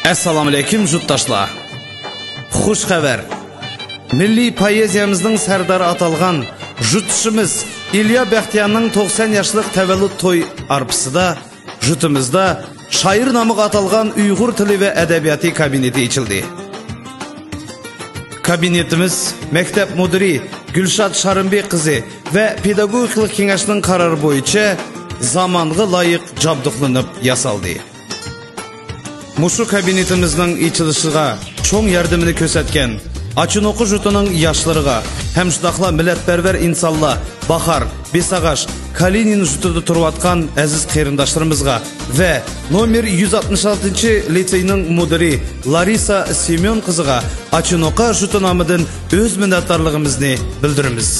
Assalamu alaykum yurttaşlar. Xush xabar. Milliy poeziyamizning sardori atalgan yurtishimiz İlya Baxtiyanning 90 yaşlıq tavallud to'y arpisida yurtimizda shoir nomiga atalgan Uyg'ur tili va adabiyoti kabineti ochildi. Kabinetimiz maktab mudiri Gulshad Sharimbek qizi va pedagogik kengashining qarori bo'yicha zamonga loyiq jabduqlanib yasaldi. Mushu kabinetimizning ichilishiga cho'ng yordamini ko'rsatgan Achinoqi yurtining yoshlariga, ham shundaqla millatparvar insonlar, Bahar, Besag'ash, Kalinin yurtida turayotgan aziz qarindoshlarimizga va nomer 166-litseyning mudiri Larisa Semyon qiziga Achinoqi yurti nomidan o'z minnatdorligimizni bildiramiz.